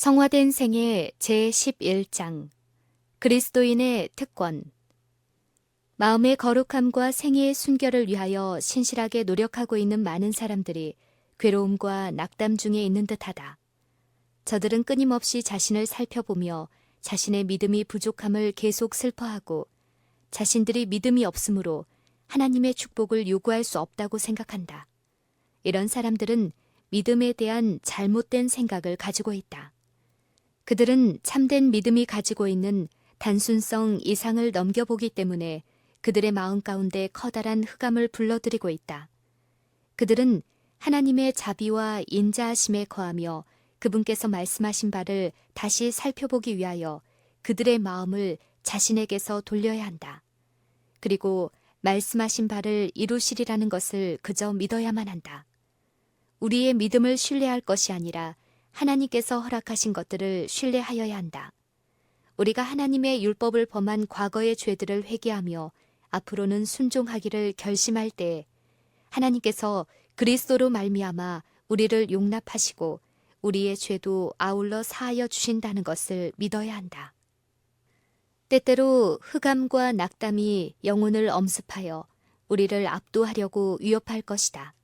성화된 생애 제11장 그리스도인의 특권. 마음의 거룩함과 생애의 순결을 위하여 신실하게 노력하고 있는 많은 사람들이 괴로움과 낙담 중에 있는 듯하다. 저들은 끊임없이 자신을 살펴보며 자신의 믿음이 부족함을 계속 슬퍼하고 자신들이 믿음이 없으므로 하나님의 축복을 요구할 수 없다고 생각한다. 이런 사람들은 믿음에 대한 잘못된 생각을 가지고 있다. 그들은 참된 믿음이 가지고 있는 단순성 이상을 넘겨보기 때문에 그들의 마음 가운데 커다란 흑암을 불러들이고 있다. 그들은 하나님의 자비와 인자하심에 거하며 그분께서 말씀하신 바를 다시 살펴보기 위하여 그들의 마음을 자신에게서 돌려야 한다. 그리고 말씀하신 바를 이루시리라는 것을 그저 믿어야만 한다. 우리의 믿음을 신뢰할 것이 아니라 하나님께서 허락하신 것들을 신뢰하여야 한다. 우리가 하나님의 율법을 범한 과거의 죄들을 회개하며 앞으로는 순종하기를 결심할 때 하나님께서 그리스도로 말미암아 우리를 용납하시고 우리의 죄도 아울러 사하여 주신다는 것을 믿어야 한다. 때때로 흑암과 낙담이 영혼을 엄습하여 우리를 압도하려고 위협할 것이다.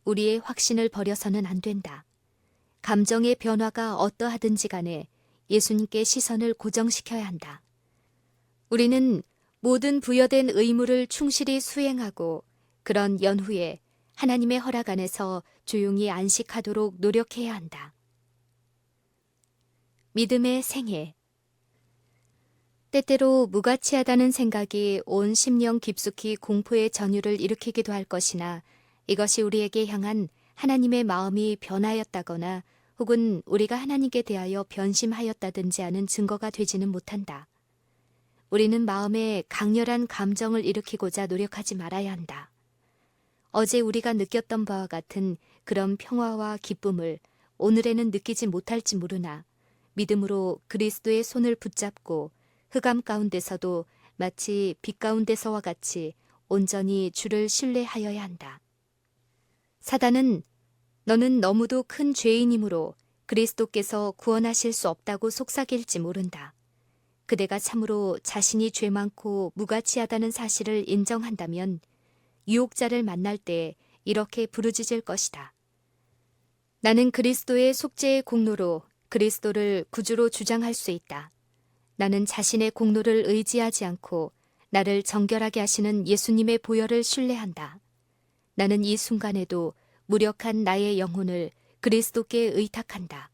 우리의 확신을 버려서는 안 된다. 감정의 변화가 어떠하든지 간에 예수님께 시선을 고정시켜야 한다. 우리는 모든 부여된 의무를 충실히 수행하고 그런 연후에 하나님의 허락 안에서 조용히 안식하도록 노력해야 한다. 믿음의 생애. 때때로 무가치하다는 생각이 온 심령 깊숙이 공포의 전율을 일으키기도 할 것이나 이것이 우리에게 향한 하나님의 마음이 변하였다거나 혹은 우리가 하나님께 대하여 변심하였다든지 하는 증거가 되지는 못한다. 우리는 마음에 강렬한 감정을 일으키고자 노력하지 말아야 한다. 어제 우리가 느꼈던 바와 같은 그런 평화와 기쁨을 오늘에는 느끼지 못할지 모르나 믿음으로 그리스도의 손을 붙잡고 흑암 가운데서도 마치 빛 가운데서와 같이 온전히 주를 신뢰하여야 한다. 사단은 너는 너무도 큰 죄인이므로 그리스도께서 구원하실 수 없다고 속삭일지 모른다. 그대가 참으로 자신이 죄 많고 무가치하다는 사실을 인정한다면 유혹자를 만날 때 이렇게 부르짖을 것이다. 나는 그리스도의 속죄의 공로로 그리스도를 구주로 주장할 수 있다. 나는 자신의 공로를 의지하지 않고 나를 정결하게 하시는 예수님의 보혈을 신뢰한다. 나는 이 순간에도 무력한 나의 영혼을 그리스도께 의탁한다.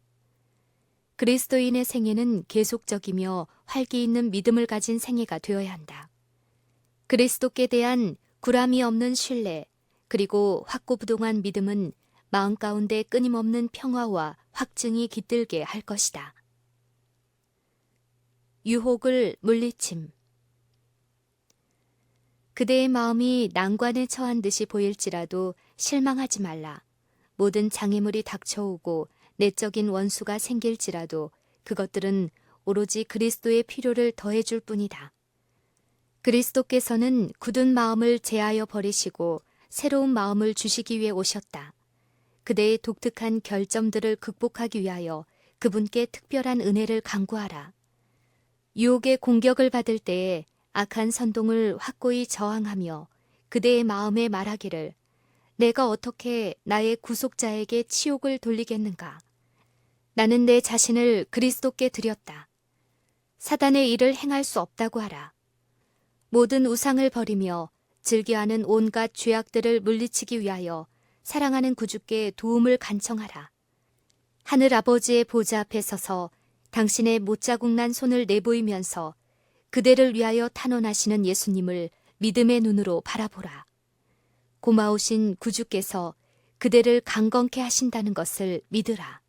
그리스도인의 생애는 계속적이며 활기 있는 믿음을 가진 생애가 되어야 한다. 그리스도께 대한 구람이 없는 신뢰, 그리고 확고부동한 믿음은 마음 가운데 끊임없는 평화와 확증이 깃들게 할 것이다. 유혹을 물리침. 그대의 마음이 난관에 처한 듯이 보일지라도 실망하지 말라. 모든 장애물이 닥쳐오고 내적인 원수가 생길지라도 그것들은 오로지 그리스도의 필요를 더해줄 뿐이다. 그리스도께서는 굳은 마음을 제하여 버리시고 새로운 마음을 주시기 위해 오셨다. 그대의 독특한 결점들을 극복하기 위하여 그분께 특별한 은혜를 간구하라. 유혹의 공격을 받을 때에 악한 선동을 확고히 저항하며 그대의 마음에 말하기를 내가 어떻게 나의 구속자에게 치욕을 돌리겠는가. 나는 내 자신을 그리스도께 드렸다. 사단의 일을 행할 수 없다고 하라. 모든 우상을 버리며 즐겨하는 온갖 죄악들을 물리치기 위하여 사랑하는 구주께 도움을 간청하라. 하늘 아버지의 보좌 앞에 서서 당신의 못자국난 손을 내보이면서 그대를 위하여 탄원하시는 예수님을 믿음의 눈으로 바라보라. 고마우신 구주께서 그대를 강건케 하신다는 것을 믿으라.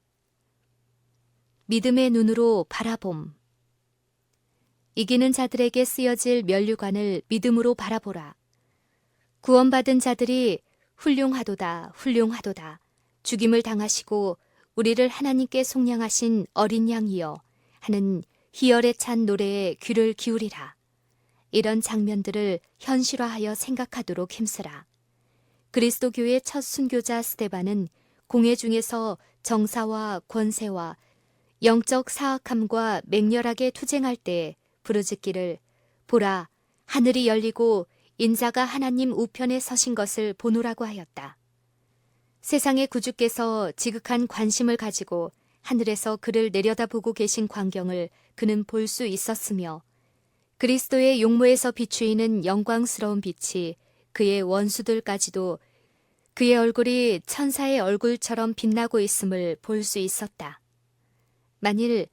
믿음의 눈으로 바라봄. 이기는 자들에게 쓰여질 면류관을 믿음으로 바라보라. 구원받은 자들이 훌륭하도다 훌륭하도다 죽임을 당하시고 우리를 하나님께 속량하신 어린 양이여 하는 희열에 찬 노래에 귀를 기울이라. 이런 장면들을 현실화하여 생각하도록 힘쓰라. 그리스도교의 첫 순교자 스데반은 공회 중에서 정사와 권세와 영적 사악함과 맹렬하게 투쟁할 때 부르짖기를 보라, 하늘이 열리고 인자가 하나님 우편에 서신 것을 보노라고 하였다. 세상의 구주께서 지극한 관심을 가지고 하늘에서 그를 내려다보고 계신 광경을 그는 볼 수 있었으며 그리스도의 용모에서 비추이는 영광스러운 빛이 그의 원수들까지도 그의 얼굴이 천사의 얼굴처럼 빛나고 있음을 볼 수 있었다. 만일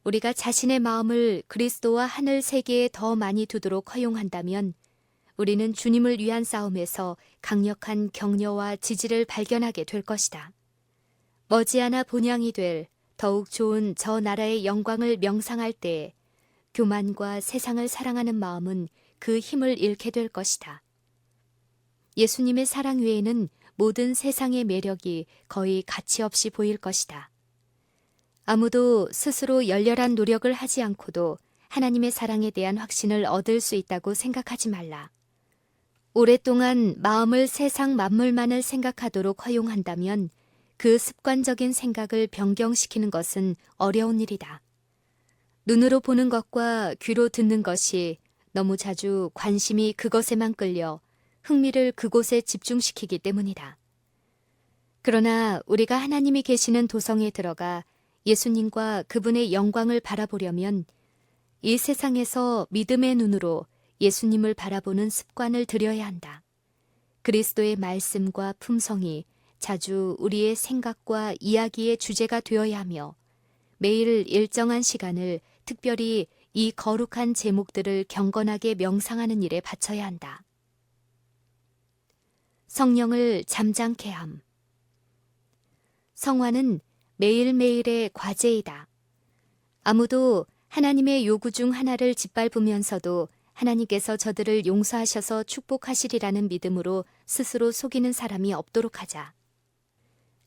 우리가 자신의 마음을 그리스도와 하늘 세계에 더 많이 두도록 허용한다면 우리는 주님을 위한 싸움에서 강력한 격려와 지지를 발견하게 될 것이다. 머지않아 본향이 될 더욱 좋은 저 나라의 영광을 명상할 때에 교만과 세상을 사랑하는 마음은 그 힘을 잃게 될 것이다. 예수님의 사랑 외에는 모든 세상의 매력이 거의 가치 없이 보일 것이다. 아무도 스스로 열렬한 노력을 하지 않고도 하나님의 사랑에 대한 확신을 얻을 수 있다고 생각하지 말라. 오랫동안 마음을 세상 만물만을 생각하도록 허용한다면 그 습관적인 생각을 변경시키는 것은 어려운 일이다. 눈으로 보는 것과 귀로 듣는 것이 너무 자주 관심이 그것에만 끌려 흥미를 그곳에 집중시키기 때문이다. 그러나 우리가 하나님이 계시는 도성에 들어가 예수님과 그분의 영광을 바라보려면 이 세상에서 믿음의 눈으로 예수님을 바라보는 습관을 들여야 한다. 그리스도의 말씀과 품성이 자주 우리의 생각과 이야기의 주제가 되어야 하며 매일 일정한 시간을 특별히 이 거룩한 제목들을 경건하게 명상하는 일에 바쳐야 한다. 성령을 잠잠케 함. 성화는 매일매일의 과제이다. 아무도 하나님의 요구 중 하나를 짓밟으면서도 하나님께서 저들을 용서하셔서 축복하시리라는 믿음으로 스스로 속이는 사람이 없도록 하자.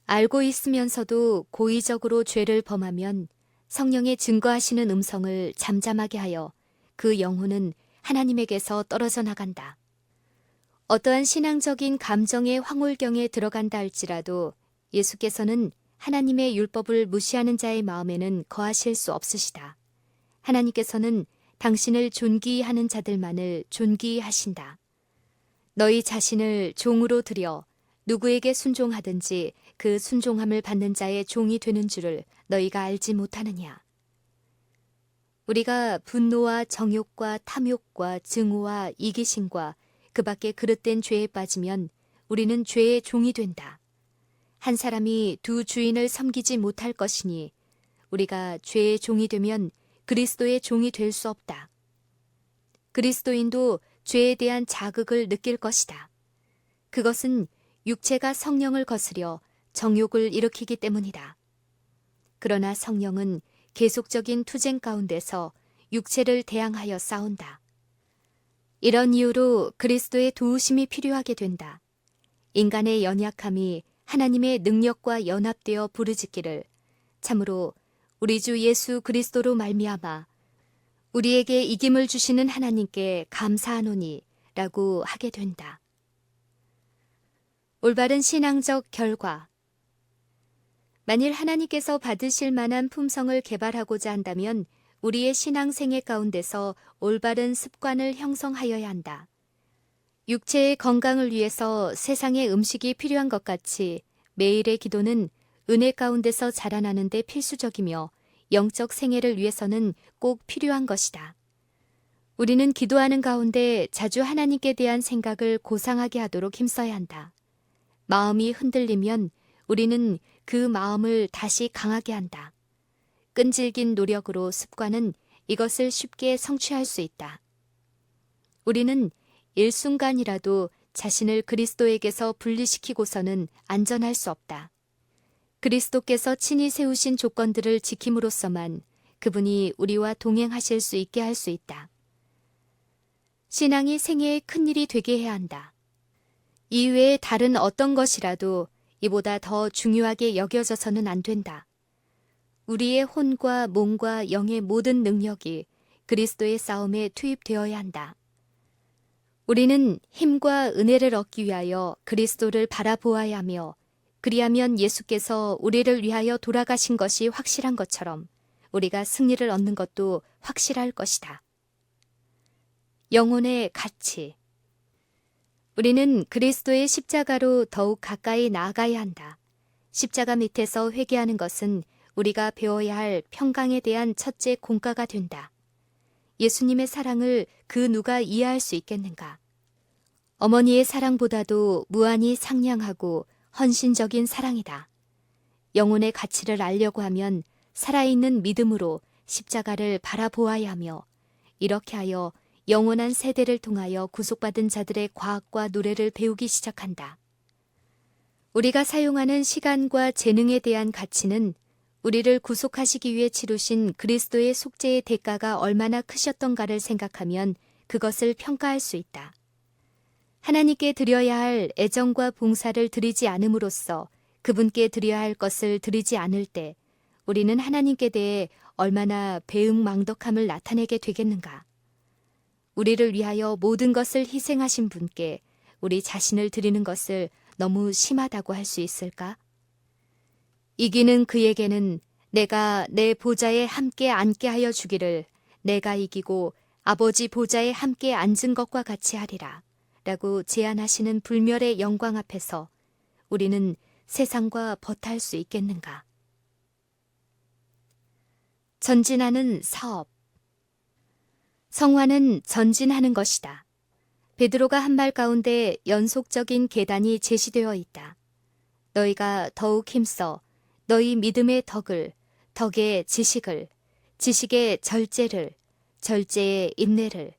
알고 있으면서도 고의적으로 죄를 범하면 성령의 증거하시는 음성을 잠잠하게 하여 그 영혼은 하나님에게서 떨어져 나간다. 어떠한 신앙적인 감정의 황홀경에 들어간다 할지라도 예수께서는 하나님의 율법을 무시하는 자의 마음에는 거하실 수 없으시다. 하나님께서는 당신을 존귀하는 자들만을 존귀하신다. 너희 자신을 종으로 들여 누구에게 순종하든지 그 순종함을 받는 자의 종이 되는 줄을 너희가 알지 못하느냐. 우리가 분노와 정욕과 탐욕과 증오와 이기심과 그 밖에 그릇된 죄에 빠지면 우리는 죄의 종이 된다. 한 사람이 두 주인을 섬기지 못할 것이니 우리가 죄의 종이 되면 그리스도의 종이 될 수 없다. 그리스도인도 죄에 대한 자극을 느낄 것이다. 그것은 육체가 성령을 거스려 정욕을 일으키기 때문이다. 그러나 성령은 계속적인 투쟁 가운데서 육체를 대항하여 싸운다. 이런 이유로 그리스도의 도우심이 필요하게 된다. 인간의 연약함이 하나님의 능력과 연합되어 부르짖기를 참으로 우리 주 예수 그리스도로 말미암아 우리에게 이김을 주시는 하나님께 감사하노니 라고 하게 된다. 올바른 신앙적 결과. 만일 하나님께서 받으실 만한 품성을 개발하고자 한다면 우리의 신앙생애 가운데서 올바른 습관을 형성하여야 한다. 육체의 건강을 위해서 세상의 음식이 필요한 것 같이 매일의 기도는 은혜 가운데서 자라나는 데 필수적이며 영적 생애를 위해서는 꼭 필요한 것이다. 우리는 기도하는 가운데 자주 하나님께 대한 생각을 고상하게 하도록 힘써야 한다. 마음이 흔들리면 우리는 그 마음을 다시 강하게 한다. 끈질긴 노력으로 습관은 이것을 쉽게 성취할 수 있다. 우리는 일순간이라도 자신을 그리스도에게서 분리시키고서는 안전할 수 없다. 그리스도께서 친히 세우신 조건들을 지킴으로써만 그분이 우리와 동행하실 수 있게 할 수 있다. 신앙이 생애의 큰일이 되게 해야 한다. 이외에 다른 어떤 것이라도 이보다 더 중요하게 여겨져서는 안 된다. 우리의 혼과 몸과 영의 모든 능력이 그리스도의 싸움에 투입되어야 한다. 우리는 힘과 은혜를 얻기 위하여 그리스도를 바라보아야 하며 그리하면 예수께서 우리를 위하여 돌아가신 것이 확실한 것처럼 우리가 승리를 얻는 것도 확실할 것이다. 영혼의 가치. 우리는 그리스도의 십자가로 더욱 가까이 나아가야 한다. 십자가 밑에서 회개하는 것은 우리가 배워야 할 평강에 대한 첫째 공과가 된다. 예수님의 사랑을 그 누가 이해할 수 있겠는가? 어머니의 사랑보다도 무한히 상냥하고 헌신적인 사랑이다. 영혼의 가치를 알려고 하면 살아있는 믿음으로 십자가를 바라보아야 하며, 이렇게 하여 영원한 세대를 통하여 구속받은 자들의 과학과 노래를 배우기 시작한다. 우리가 사용하는 시간과 재능에 대한 가치는 우리를 구속하시기 위해 치르신 그리스도의 속죄의 대가가 얼마나 크셨던가를 생각하면 그것을 평가할 수 있다. 하나님께 드려야 할 애정과 봉사를 드리지 않음으로써 그분께 드려야 할 것을 드리지 않을 때 우리는 하나님께 대해 얼마나 배은망덕함을 나타내게 되겠는가. 우리를 위하여 모든 것을 희생하신 분께 우리 자신을 드리는 것을 너무 심하다고 할 수 있을까? 이기는 그에게는 내가 내 보좌에 함께 앉게 하여 주기를 내가 이기고 아버지 보좌에 함께 앉은 것과 같이 하리라 라고 제안하시는 불멸의 영광 앞에서 우리는 세상과 버탈 수 있겠는가? 전진하는 사업. 성화는 전진하는 것이다. 베드로가 한 말 가운데 연속적인 계단이 제시되어 있다. 너희가 더욱 힘써 너희 믿음의 덕을, 덕의 지식을, 지식의 절제를, 절제의 인내를,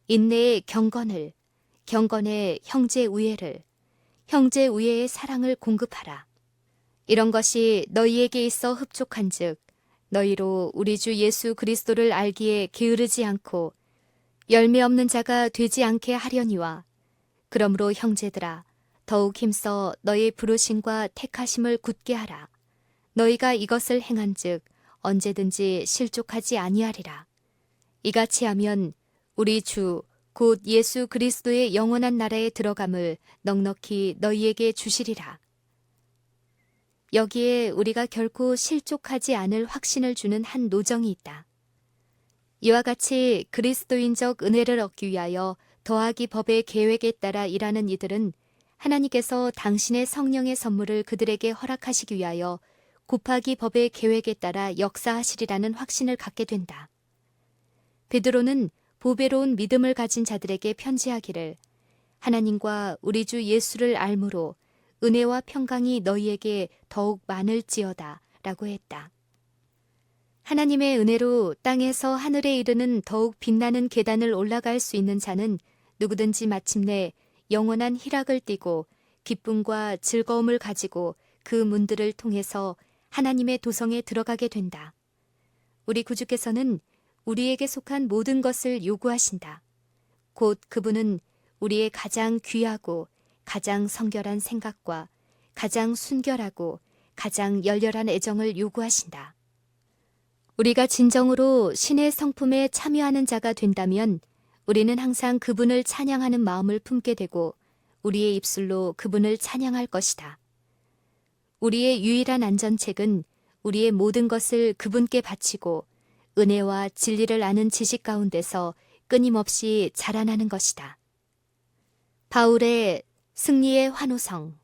인내의 경건을, 경건의 형제 우애를, 형제 우애의 사랑을 공급하라. 이런 것이 너희에게 있어 흡족한즉 너희로 우리 주 예수 그리스도를 알기에 게으르지 않고 열매 없는 자가 되지 않게 하려니와, 그러므로 형제들아 더욱 힘써 너희 부르심과 택하심을 굳게 하라. 너희가 이것을 행한즉 언제든지 실족하지 아니하리라. 이같이 하면 우리 주 곧 예수 그리스도의 영원한 나라에 들어감을 넉넉히 너희에게 주시리라. 여기에 우리가 결코 실족하지 않을 확신을 주는 한 노정이 있다. 이와 같이 그리스도인적 은혜를 얻기 위하여 더하기 법의 계획에 따라 일하는 이들은 하나님께서 당신의 성령의 선물을 그들에게 허락하시기 위하여 곱하기 법의 계획에 따라 역사하시리라는 확신을 갖게 된다. 베드로는 보배로운 믿음을 가진 자들에게 편지하기를 하나님과 우리 주 예수를 알므로 은혜와 평강이 너희에게 더욱 많을지어다 라고 했다. 하나님의 은혜로 땅에서 하늘에 이르는 더욱 빛나는 계단을 올라갈 수 있는 자는 누구든지 마침내 영원한 희락을 띠고 기쁨과 즐거움을 가지고 그 문들을 통해서 하나님의 도성에 들어가게 된다. 우리 구주께서는 우리에게 속한 모든 것을 요구하신다. 곧 그분은 우리의 가장 귀하고 가장 성결한 생각과 가장 순결하고 가장 열렬한 애정을 요구하신다. 우리가 진정으로 신의 성품에 참여하는 자가 된다면 우리는 항상 그분을 찬양하는 마음을 품게 되고 우리의 입술로 그분을 찬양할 것이다. 우리의 유일한 안전책은 우리의 모든 것을 그분께 바치고 은혜와 진리를 아는 지식 가운데서 끊임없이 자라나는 것이다. 바울의 승리의 환호성.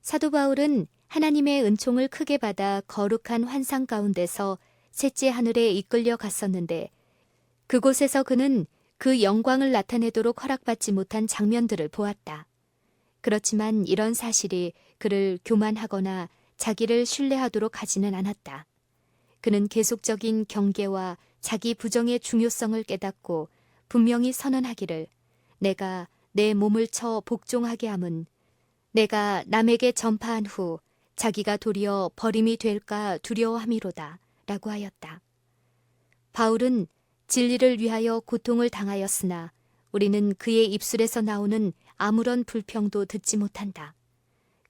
사도 바울은 하나님의 은총을 크게 받아 거룩한 환상 가운데서 셋째 하늘에 이끌려 갔었는데 그곳에서 그는 그 영광을 나타내도록 허락받지 못한 장면들을 보았다. 그렇지만 이런 사실이 그를 교만하거나 자기를 신뢰하도록 하지는 않았다. 그는 계속적인 경계와 자기 부정의 중요성을 깨닫고 분명히 선언하기를 내가 내 몸을 쳐 복종하게 함은 내가 남에게 전파한 후 자기가 도리어 버림이 될까 두려워함이로다 라고 하였다. 바울은 진리를 위하여 고통을 당하였으나 우리는 그의 입술에서 나오는 아무런 불평도 듣지 못한다.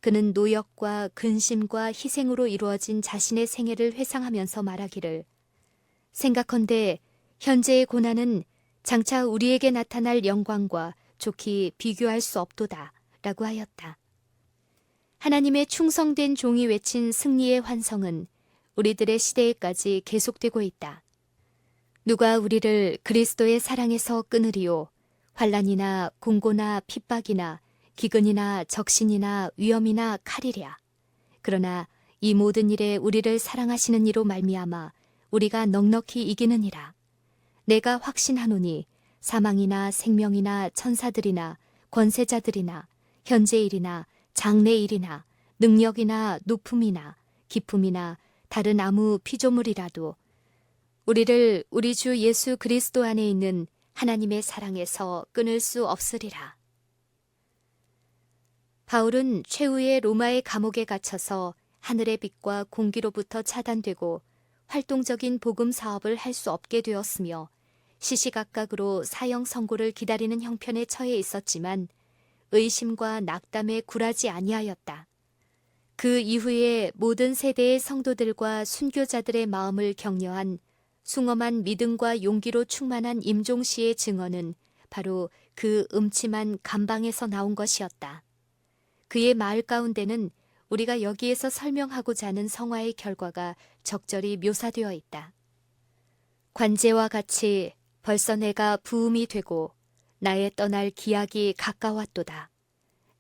그는 노역과 근심과 희생으로 이루어진 자신의 생애를 회상하면서 말하기를 생각컨대 현재의 고난은 장차 우리에게 나타날 영광과 좋게 비교할 수 없도다 라고 하였다. 하나님의 충성된 종이 외친 승리의 환성은 우리들의 시대에까지 계속되고 있다. 누가 우리를 그리스도의 사랑에서 끊으리요? 환난이나 공고나 핍박이나 기근이나 적신이나 위험이나 칼이랴. 그러나 이 모든 일에 우리를 사랑하시는 이로 말미암아 우리가 넉넉히 이기느니라. 내가 확신하노니 사망이나 생명이나 천사들이나 권세자들이나 현재일이나 장래일이나 능력이나 높음이나 기품이나 다른 아무 피조물이라도 우리를 우리 주 예수 그리스도 안에 있는 하나님의 사랑에서 끊을 수 없으리라. 바울은 최후의 로마의 감옥에 갇혀서 하늘의 빛과 공기로부터 차단되고 활동적인 복음 사업을 할 수 없게 되었으며 시시각각으로 사형 선고를 기다리는 형편에 처해 있었지만 의심과 낙담에 굴하지 아니하였다. 그 이후에 모든 세대의 성도들과 순교자들의 마음을 격려한 숭엄한 믿음과 용기로 충만한 임종시의 증언은 바로 그 음침한 감방에서 나온 것이었다. 그의 말 가운데는 우리가 여기에서 설명하고자 하는 성화의 결과가 적절히 묘사되어 있다. 관제와 같이 벌써 내가 부음이 되고 나의 떠날 기약이 가까웠도다.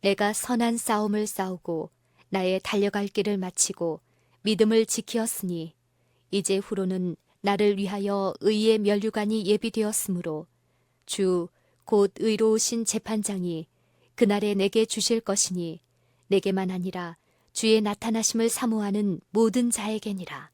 내가 선한 싸움을 싸우고 나의 달려갈 길을 마치고 믿음을 지키었으니 이제 후로는 나를 위하여 의의 면류관이 예비되었으므로 주 곧 의로우신 재판장이 그날에 내게 주실 것이니 내게만 아니라 주의 나타나심을 사모하는 모든 자에게니라.